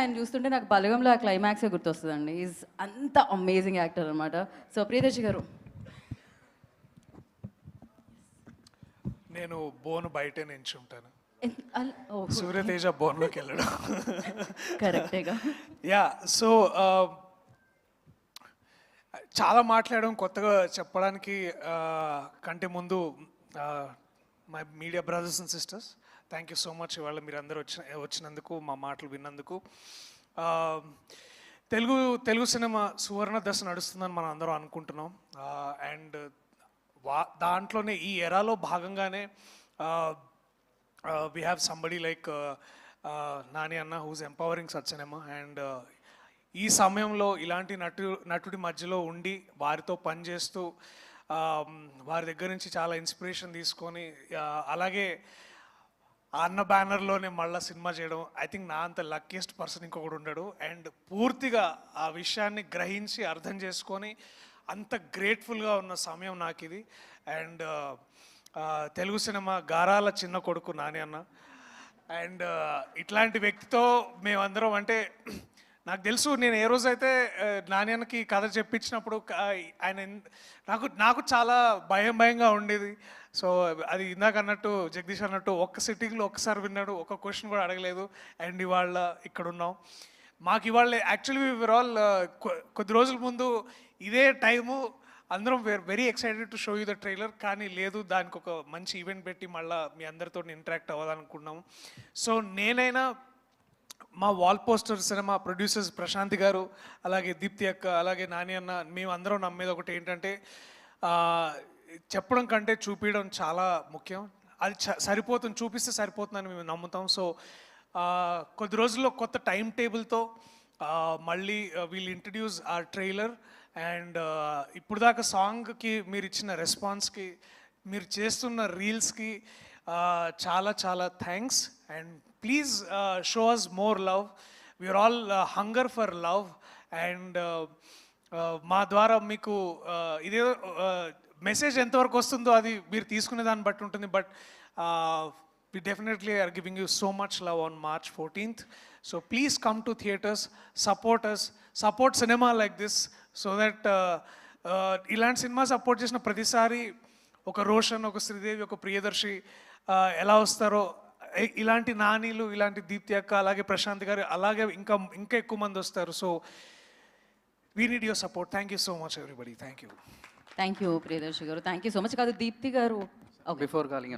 ఆయన చూస్తుంటే నాకు బలగంలో ఆ క్లైమాక్సే గుర్తొస్తుందండి. ఈజ్ అంత అమేజింగ్ యాక్టర్ అనమాట. సో ప్రియదర్శి గారు. నేను బోన్ బయటే నించుంటాను, ఓహ్! సూర్యతేజ బోన్లోకి వెళ్ళడం. కరెక్టేగా. యా, సో చాలా మాట్లాడడం కొత్తగా చెప్పడానికి కంటే ముందు my media brothers and sisters, thank you so much ఇవాళ మీరు అందరూ వచ్చినందుకు, మా మాటలు విన్నందుకు. తెలుగు సినిమా సువర్ణ దశ నడుస్తుందని మనం అందరం అనుకుంటున్నాం. అండ్ దాంట్లోనే ఈ ఎరాలో భాగంగానే we have somebody like Nani అన్న whose empowering such cinema. And ఈ సమయంలో ఇలాంటి నటుడి మధ్యలో ఉండి వారితో పనిచేస్తూ వారి దగ్గర నుంచి చాలా ఇన్స్పిరేషన్ తీసుకొని అలాగే అన్న బ్యానర్లోనే మళ్ళీ సినిమా చేయడం, ఐ థింక్ నా అంత లక్కీయెస్ట్ పర్సన్ ఇంకొకడు ఉండడు. అండ్ పూర్తిగా ఆ విషయాన్ని గ్రహించి అర్థం చేసుకొని అంత గ్రేట్ఫుల్గా ఉన్న సమయం నాకు ఇది. అండ్ తెలుగు సినిమా గారాల చిన్న కొడుకు నాని అన్న. అండ్ ఇట్లాంటి వ్యక్తితో మేమందరం, అంటే నాకు తెలుసు, నేను ఏ రోజైతే నాని అన్నకి కథ చెప్పించినప్పుడు ఆయన నాకు చాలా భయంగా ఉండేది. సో అది ఇందాక అన్నట్టు జగదీష్ అన్నట్టు ఒక్క సిట్టింగ్లో ఒక్కసారి విన్నాడు, ఒక్క క్వశ్చన్ కూడా అడగలేదు. అండ్ ఇవాళ ఇక్కడ ఉన్నాం. మాకు ఇవాళ యాక్చువల్లీ వీఆర్ ఆల్ కొద్ది రోజుల ముందు ఇదే టైము అందరం very excited to show you the trailer, కానీ లేదు, దానికి ఒక మంచి ఈవెంట్ పెట్టి మళ్ళీ మీ అందరితో ఇంటరాక్ట్ అవ్వాలనుకున్నాము. సో నేనైనా మా wall poster cinema producers Prashanti garu, అలాగే దీప్తి అక్క, అలాగే నాని అన్న, మేము అందరం నమ్మేది ఒకటి ఏంటంటే చెప్పడం కంటే చూపించడం చాలా ముఖ్యం. అది సరిపోతుంది, చూపిస్తే సరిపోతుందని మేము నమ్ముతాం. సో కొద్ది రోజుల్లో కొత్త టైం టేబుల్తో మళ్ళీ వీల్ ఇంట్రడ్యూస్ ఆ ట్రైలర్. అండ్ ఇప్పుడు దాకా సాంగ్కి మీరు ఇచ్చిన రెస్పాన్స్కి, మీరు చేస్తున్న రీల్స్కి చాలా చాలా thanks. And please show us more love. We are all hunger for love. And మా ద్వారా మీకు ఇదేదో మెసేజ్ ఎంతవరకు వస్తుందో అది మీరు తీసుకునే దాన్ని బట్టి ఉంటుంది. But we definitely are giving you so much love on March 14th. So please come to theaters, support us, support cinema like this, so that ilanti cinema support chesina pratisari oka Roshan, oka Sridevi, oka Priyadarshin ela vastaro, ilanti naanilu, ilanti Deepthi akka, alage Prashanth garu, alage inka ekku mandi vastaru. So we need your support. Thank you so much everybody. Thank you Priyadarshi garu. Thank you so much. కాదు దీప్తి గారు, before calling